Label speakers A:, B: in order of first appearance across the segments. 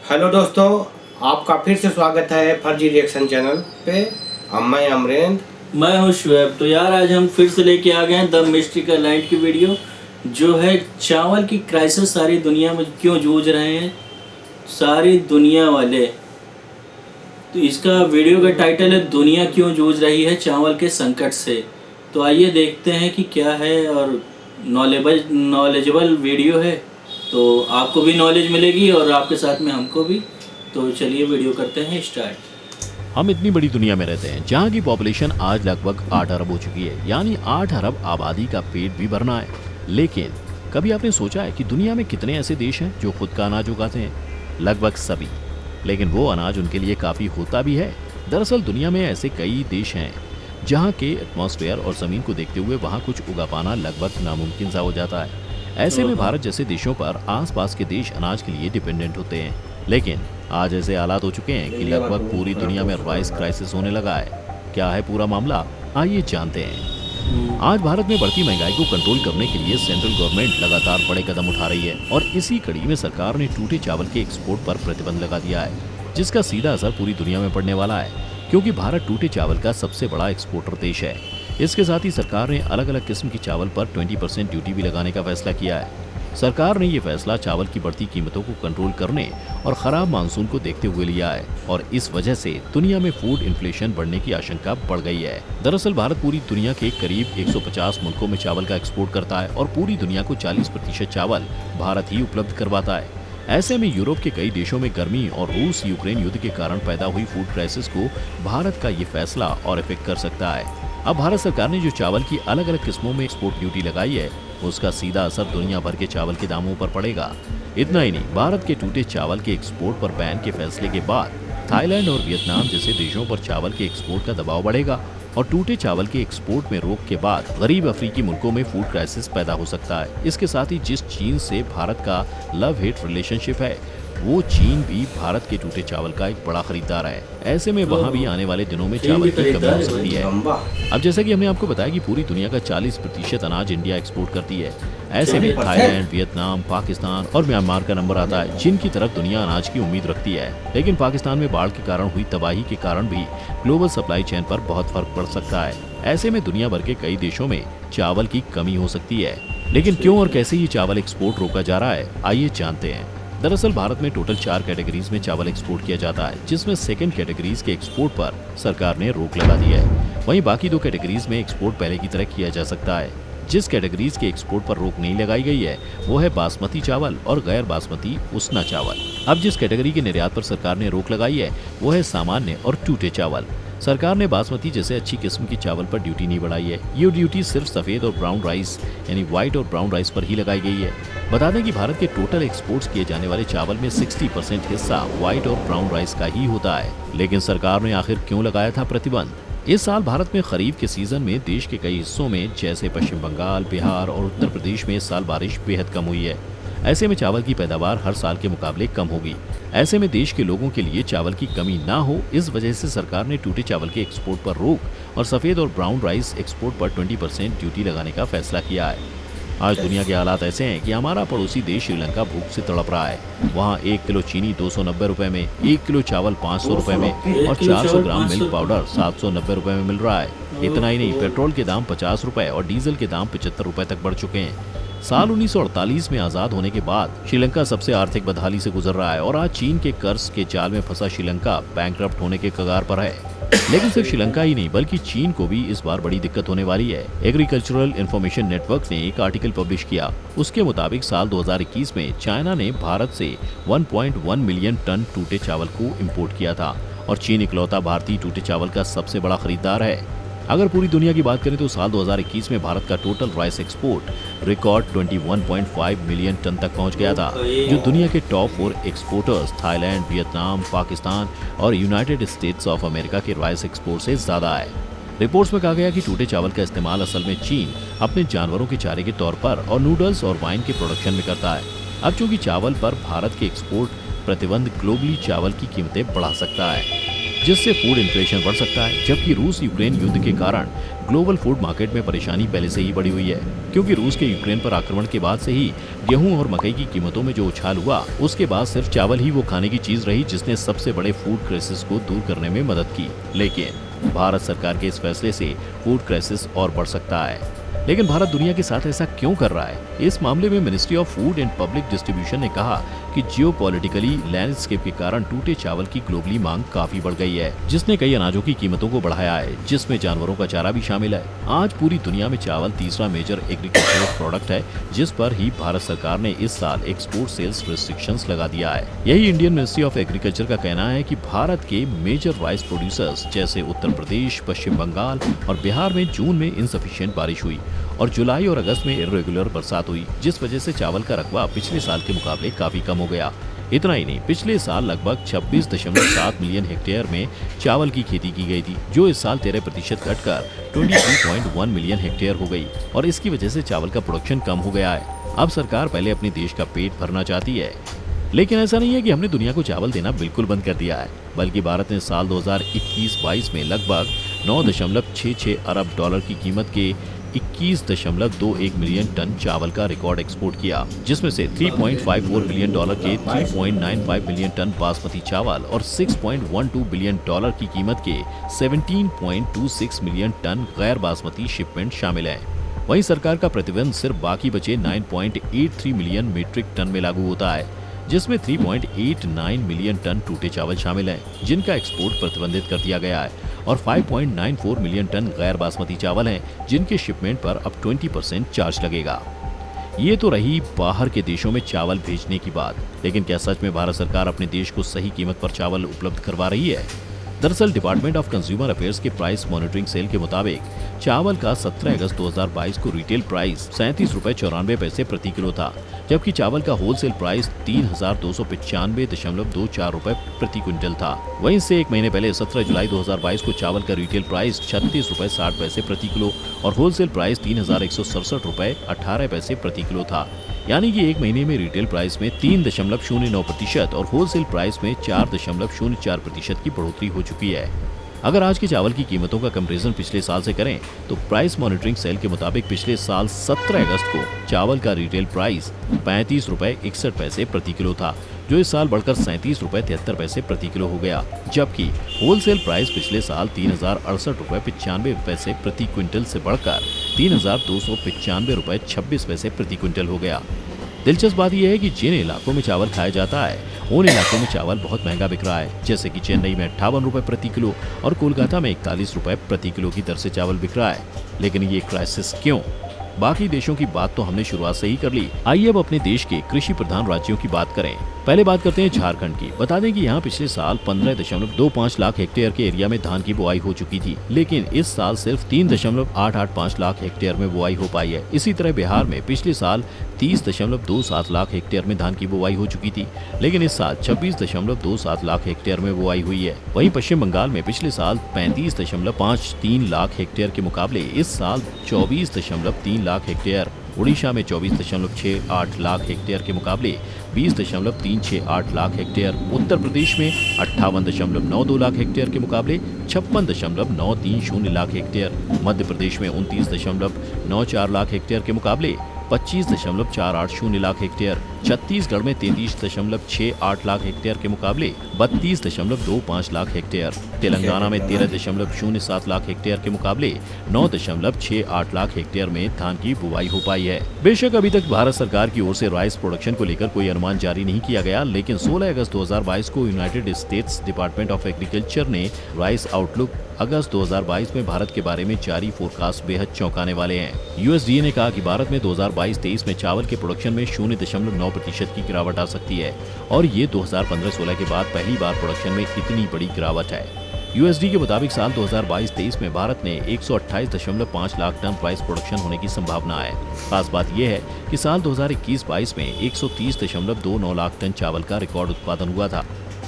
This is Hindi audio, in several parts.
A: हेलो दोस्तों, आपका फिर से स्वागत है फर्जी रिएक्शन चैनल पे। मैं अमरेंद्र।
B: मैं हूँ शुएब। तो यार आज हम फिर से लेके आ गए हैं द मिस्टिकल लाइट की वीडियो, जो है चावल की क्राइसिस सारी दुनिया में क्यों जूझ रहे हैं सारी दुनिया वाले। तो इसका वीडियो का टाइटल है दुनिया क्यों जूझ रही है चावल के संकट से। तो आइए देखते हैं कि क्या है, और नॉलेजेबल वीडियो है तो आपको भी नॉलेज मिलेगी और आपके साथ में हमको भी। तो चलिए वीडियो करते हैं स्टार्ट।
C: हम इतनी बड़ी दुनिया में रहते हैं जहाँ की पॉपुलेशन आज लगभग 8 अरब हो चुकी है, यानी 8 अरब आबादी का पेट भी भरना है। लेकिन कभी आपने सोचा है कि दुनिया में कितने ऐसे देश हैं जो खुद का अनाज उगाते हैं? लगभग सभी। लेकिन वो अनाज उनके लिए काफ़ी होता भी है। दरअसल दुनिया में ऐसे कई देश हैं जहाँ के एटमॉस्फेयर और ज़मीन को देखते हुए वहाँ कुछ उगा पाना लगभग नामुमकिन सा हो जाता है। ऐसे में भारत जैसे देशों पर आसपास के देश अनाज के लिए डिपेंडेंट होते हैं। लेकिन आज ऐसे हालात हो चुके हैं कि लगभग पूरी दुनिया में राइस क्राइसिस होने लगा है। क्या है पूरा मामला, आइए जानते हैं। आज भारत में बढ़ती महंगाई को कंट्रोल करने के लिए सेंट्रल गवर्नमेंट लगातार बड़े कदम उठा रही है और इसी कड़ी में सरकार ने टूटे चावल के एक्सपोर्ट पर प्रतिबंध लगा दिया है, जिसका सीधा असर पूरी दुनिया में पड़ने वाला है, क्योंकि भारत टूटे चावल का सबसे बड़ा एक्सपोर्टर देश है। इसके साथ ही सरकार ने अलग अलग किस्म की चावल पर 20% ड्यूटी भी लगाने का फैसला किया है। सरकार ने ये फैसला चावल की बढ़ती कीमतों को कंट्रोल करने और खराब मानसून को देखते हुए लिया है, और इस वजह से दुनिया में फूड इन्फ्लेशन बढ़ने की आशंका बढ़ गई है। दरअसल भारत पूरी दुनिया के करीब 150 मुल्कों में चावल का एक्सपोर्ट करता है और पूरी दुनिया को 40% चावल भारत ही उपलब्ध करवाता है। ऐसे में यूरोप के कई देशों में गर्मी और रूस यूक्रेन युद्ध के कारण पैदा हुई फूड क्राइसिस को भारत का ये फैसला और इफेक्ट कर सकता है। अब भारत सरकार ने जो चावल की अलग अलग किस्मों में एक्सपोर्ट ड्यूटी लगाई है, उसका सीधा असर दुनिया भर के चावल के दामों पर पड़ेगा। इतना ही नहीं, भारत के टूटे चावल के एक्सपोर्ट पर बैन के फैसले के बाद थाईलैंड और वियतनाम जैसे देशों पर चावल के एक्सपोर्ट का दबाव बढ़ेगा, और टूटे चावल के एक्सपोर्ट में रोक के बाद गरीब अफ्रीकी मुल्कों में फूड क्राइसिस पैदा हो सकता है। इसके साथ ही जिस चीन से भारत का लव हेट रिलेशनशिप है, वो चीन भी भारत के टूटे चावल का एक बड़ा खरीदार है। ऐसे में वहाँ भी आने वाले दिनों में चावल की कमी हो सकती है। अब जैसा कि हमने आपको बताया कि पूरी दुनिया का 40% अनाज इंडिया एक्सपोर्ट करती है। ऐसे में थाईलैंड, वियतनाम, पाकिस्तान और म्यांमार का नंबर आता है, जिनकी तरफ दुनिया अनाज की उम्मीद रखती है। लेकिन पाकिस्तान में बाढ़ के कारण हुई तबाही के कारण भी ग्लोबल सप्लाई चेन पर बहुत फर्क पड़ सकता है। ऐसे में दुनिया भर के कई देशों में चावल की कमी हो सकती है। लेकिन क्यों और कैसे ये चावल एक्सपोर्ट रोका जा रहा है, आइए जानते हैं। दरअसल भारत में टोटल 4 कैटेगरीज में चावल एक्सपोर्ट किया जाता है, जिसमें सेकंड कैटेगरीज के एक्सपोर्ट पर सरकार ने रोक लगा दी है। वहीं बाकी 2 कैटेगरीज में एक्सपोर्ट पहले की तरह किया जा सकता है। जिस कैटेगरीज के एक्सपोर्ट पर रोक नहीं लगाई गई है वो है बासमती चावल और गैर बासमती उसना चावल। अब जिस कैटेगरी के निर्यात पर सरकार ने रोक लगाई है वो है सामान्य और टूटे चावल। सरकार ने बासमती जैसे अच्छी किस्म की चावल पर ड्यूटी नहीं बढ़ाई है। ये ड्यूटी सिर्फ सफेद और ब्राउन राइस यानी व्हाइट और ब्राउन राइस पर ही लगाई गई है। बता दें कि भारत के टोटल एक्सपोर्ट्स किए जाने वाले चावल में 60% हिस्सा व्हाइट और ब्राउन राइस का ही होता है। लेकिन सरकार ने आखिर क्यों लगाया था प्रतिबंध? इस साल भारत में खरीफ के सीजन में देश के कई हिस्सों में जैसे पश्चिम बंगाल, बिहार और उत्तर प्रदेश में इस साल बारिश बेहद कम हुई है। ऐसे में चावल की पैदावार हर साल के मुकाबले कम होगी। ऐसे में देश के लोगों के लिए चावल की कमी ना हो, इस वजह से सरकार ने टूटे चावल के एक्सपोर्ट पर रोक और सफेद और ब्राउन राइस एक्सपोर्ट पर 20% ड्यूटी लगाने का फैसला किया है। आज दुनिया के हालात ऐसे हैं कि हमारा पड़ोसी देश श्रीलंका भूख से तड़प रहा है। वहाँ 1 किलो चीनी 290 रुपए में, 1 किलो चावल 500 रुपए में और 400 ग्राम मिल्क पाउडर 790 रुपए में मिल रहा है। इतना ही नहीं, पेट्रोल के दाम 50 रुपए और डीजल के दाम 75 रुपए तक बढ़ चुके हैं। साल 1948 में आजाद होने के बाद श्रीलंका सबसे आर्थिक बदहाली से गुजर रहा है और आज चीन के कर्ज के जाल में फंसा श्रीलंका बैंकरप्ट होने के कगार पर है। लेकिन सिर्फ श्रीलंका ही नहीं बल्कि चीन को भी इस बार बड़ी दिक्कत होने वाली है। एग्रीकल्चरल इंफॉर्मेशन नेटवर्क ने एक आर्टिकल पब्लिश किया। उसके मुताबिक साल 2021 में चाइना ने भारत से 1.1 मिलियन टन टूटे चावल को इम्पोर्ट किया था और चीन इकलौता भारतीय टूटे चावल का सबसे बड़ा खरीदार है। अगर पूरी दुनिया की बात करें तो साल 2021 में भारत का total rice export record 21.5 million ton तक पहुंच गया था, जो दुनिया के top 4 exporters Thailand, Vietnam, Pakistan और यूनाइटेड स्टेट्स ऑफ अमेरिका के राइस एक्सपोर्ट से ज्यादा है। रिपोर्ट्स में कहा गया कि टूटे चावल का इस्तेमाल असल में चीन अपने जानवरों के चारे के तौर पर और नूडल्स और वाइन के प्रोडक्शन में करता है। अब चूंकि चावल पर भारत के एक्सपोर्ट प्रतिबंध ग्लोबली चावल की कीमतें बढ़ा सकता है। जिससे फूड इन्फ्लेशन बढ़ सकता है। जबकि रूस यूक्रेन युद्ध के कारण ग्लोबल फूड मार्केट में परेशानी पहले से ही बढ़ी हुई है, क्योंकि रूस के यूक्रेन पर आक्रमण के बाद से ही गेहूं और मकई की कीमतों में जो उछाल हुआ, उसके बाद सिर्फ चावल ही वो खाने की चीज रही जिसने सबसे बड़े फूड क्राइसिस को दूर करने में मदद की। लेकिन भारत सरकार के इस फैसले से फूड क्राइसिस और बढ़ सकता है। लेकिन भारत दुनिया के साथ ऐसा क्यों कर रहा है? इस मामले में ministry of food and public distribution ने कहा कि जियोपॉलिटिकली लैंडस्केप के कारण टूटे चावल की ग्लोबली मांग काफी बढ़ गई है, जिसने कई अनाजों की कीमतों को बढ़ाया है, जिसमें जानवरों का चारा भी शामिल है। आज पूरी दुनिया में चावल तीसरा मेजर एग्रीकल्चरल प्रोडक्ट है, जिस पर ही भारत सरकार ने इस साल एक्सपोर्ट सेल्स रिस्ट्रिक्शंस लगा दिया है। यही इंडियन मिनिस्ट्री ऑफ एग्रीकल्चर का कहना है कि भारत के मेजर राइस प्रोड्यूसर्स जैसे उत्तर प्रदेश, पश्चिम बंगाल और बिहार में जून में इनसफिशिएंट बारिश हुई और जुलाई और अगस्त में इर्रेगुलर बरसात हुई, जिस वजह से चावल का रकबा पिछले साल के मुकाबले काफी कम हो गया। इतना ही नहीं, पिछले साल लगभग 26.7 मिलियन हेक्टेयर में चावल की खेती की गई थी, जो इस साल 13% घटकर 23.1 मिलियन हेक्टेयर हो गई और इसकी वजह से चावल का प्रोडक्शन कम हो गया है। अब सरकार पहले अपने देश का पेट भरना चाहती है, लेकिन ऐसा नहीं है कि हमने दुनिया को चावल देना बिल्कुल बंद कर दिया है, बल्कि भारत ने साल 2021-22 में लगभग 9.66 अरब डॉलर की कीमत के 21.21 मिलियन टन चावल का रिकॉर्ड एक्सपोर्ट किया, जिसमें से 3.54 बिलियन डॉलर के 3.95 मिलियन टन बासमती चावल और 6.12 बिलियन डॉलर की कीमत के 17.26 मिलियन टन गैर बासमती शिपमेंट शामिल है। वहीं सरकार का प्रतिबंध सिर्फ बाकी बचे 9.83 मिलियन मीट्रिक टन में लागू होता है, जिसमें 3.89 मिलियन टन टूटे चावल शामिल हैं, जिनका एक्सपोर्ट प्रतिबंधित कर दिया गया है, और 5.94 मिलियन टन गैर बासमती चावल हैं, जिनके शिपमेंट पर अब 20% चार्ज लगेगा। ये तो रही बाहर के देशों में चावल भेजने की बात, लेकिन क्या सच में भारत सरकार अपने देश को सही कीमत पर चावल उपलब्ध करवा रही है? दरअसल डिपार्टमेंट ऑफ कंज्यूमर अफेयर्स के प्राइस मॉनिटरिंग सेल के मुताबिक चावल का 17 अगस्त 2022 को रिटेल प्राइस 37 रुपए 94 पैसे प्रति किलो था, जबकि चावल का होलसेल प्राइस 3,295.24 रुपए प्रति क्विंटल था। वहीं से एक महीने पहले 17 जुलाई 2022 को चावल का रिटेल प्राइस 36 रुपए 60 पैसे प्रति किलो और होलसेल प्राइस 3,167 रुपए 18 पैसे प्रति किलो था। यानी कि एक महीने में रिटेल प्राइस में 3.09% और होलसेल प्राइस में 4.04% की बढ़ोतरी हो चुकी है। अगर आज के चावल की कीमतों का कंपैरिजन पिछले साल से करें तो प्राइस मॉनिटरिंग सेल के मुताबिक पिछले साल 17 अगस्त को चावल का रिटेल प्राइस 35 रुपए 61 पैसे प्रति किलो था, जो इस साल बढ़कर 37 रुपए 73 पैसे प्रति किलो हो गया, जबकि होलसेल प्राइस पिछले साल 3,068 रुपए 95 पैसे प्रति क्विंटल से बढ़कर 3,295 रुपए 26 पैसे प्रति क्विंटल हो गया। दिलचस्प बात यह है कि जिन इलाकों में चावल खाया जाता है उन इलाकों में चावल बहुत महंगा बिक रहा है, जैसे कि चेन्नई में 58 रुपए प्रति किलो और कोलकाता में 41 रुपए प्रति किलो की दर से चावल बिक रहा है। लेकिन ये क्राइसिस क्यों? बाकी देशों की बात तो हमने शुरुआत से ही कर ली, आइए अब अपने देश के कृषि प्रधान राज्यों की बात करें। पहले बात करते हैं झारखंड की। बता दें कि यहाँ पिछले साल 15.25 लाख हेक्टेयर के एरिया में धान की बुआई हो चुकी थी, लेकिन इस साल सिर्फ 3.885 लाख हेक्टेयर में बुआई हो पाई है। इसी तरह बिहार में पिछले साल 30.27 लाख हेक्टेयर में धान की बुआई हो चुकी थी, लेकिन इस साल 26.27 लाख हेक्टेयर में बुआई हुई है। वहीं पश्चिम बंगाल में पिछले साल 35.53 लाख हेक्टेयर के मुकाबले इस साल 24.3 लाख हेक्टेयर, उड़ीसा में 24.68 लाख हेक्टेयर के मुकाबले 20.368 लाख हेक्टेयर, उत्तर प्रदेश में 58.92 लाख हेक्टेयर के मुकाबले 56.930 लाख हेक्टेयर, मध्य प्रदेश में 29.94 लाख हेक्टेयर के मुकाबले 25.480 लाख हेक्टेयर, छत्तीसगढ़ में 33.68 लाख हेक्टेयर के मुकाबले 32.25 लाख हेक्टेयर, तेलंगाना में 13.07 लाख हेक्टेयर के मुकाबले 9.68 लाख हेक्टेयर में धान की बुवाई हो पाई है। बेशक अभी तक भारत सरकार की ओर से राइस प्रोडक्शन को लेकर कोई अनुमान जारी नहीं किया गया, लेकिन 16 अगस्त 2022 को United states department of agriculture ने राइस आउटलुक अगस्त 2022 में भारत के बारे में जारी फोरकास्ट बेहद चौंकाने वाले हैं। यूएसडीए ने कहा कि भारत में 2022-23 में चावल के प्रोडक्शन में 0.9% की गिरावट आ सकती है और ये 2015-16 के बाद पहली बार प्रोडक्शन में इतनी बड़ी गिरावट है। यूएसडी के मुताबिक साल 2022-23 में भारत ने 128.5 लाख टन राइस प्रोडक्शन होने की संभावना है। खास बात यह है कि साल 2021-22 में 130.29 लाख टन चावल का रिकॉर्ड उत्पादन हुआ था।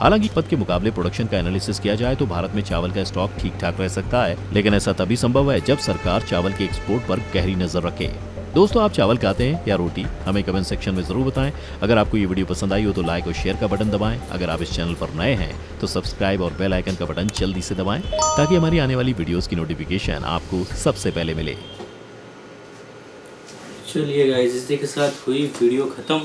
C: हालांकि पद के मुकाबले प्रोडक्शन का एनालिसिस किया जाए तो भारत में चावल का स्टॉक ठीक ठाक रह सकता है, लेकिन ऐसा तभी संभव है जब सरकार चावल के एक्सपोर्ट पर गहरी नजर रखे। दोस्तों, आप चावल खाते हैं या रोटी? हमें कमेंट सेक्शन में ज़रूर बताएं। अगर आपको ये वीडियो पसंद आई हो तो लाइक और शेयर का बटन दबाएं। अगर आप इस चैनल पर नए हैं तो सब्सक्राइब और बेल आइकन का बटन जल्दी से दबाएं ताकि हमारी आने वाली वीडियोस की नोटिफिकेशन आपको सबसे पहले मिले।
B: चलिए गाइस, इसी के साथ हुई वीडियो ख़त्म।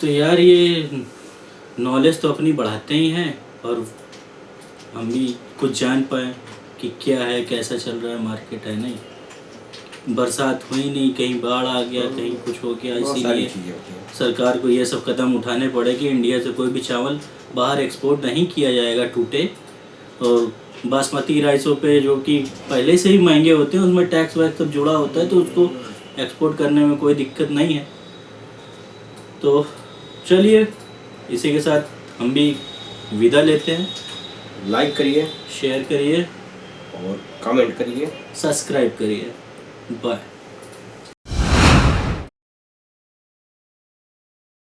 B: तो यार, ये नॉलेज तो अपनी बढ़ाते ही हैं और हम भी कुछ जान पाएँ कि क्या है, कैसा चल रहा है मार्केट, है नहीं। बरसात हुई नहीं, कहीं बाढ़ आ गया, कहीं कुछ हो गया,
A: बहुत सारी
B: इसीलिए
A: चीज़ें होती हैं।
B: सरकार को ये सब कदम उठाने पड़े कि इंडिया से कोई भी चावल बाहर एक्सपोर्ट नहीं किया जाएगा टूटे। और बासमती राइसों पे जो कि पहले से ही महंगे होते हैं, उसमें टैक्स वैक्स सब जुड़ा होता है, तो उसको एक्सपोर्ट करने में कोई दिक्कत नहीं है। तो चलिए, इसी के साथ हम भी विदा लेते हैं।
A: लाइक करिए
B: शेयर करिए
A: और कमेंट करिए।
B: सब्सक्राइब करिए। बाय।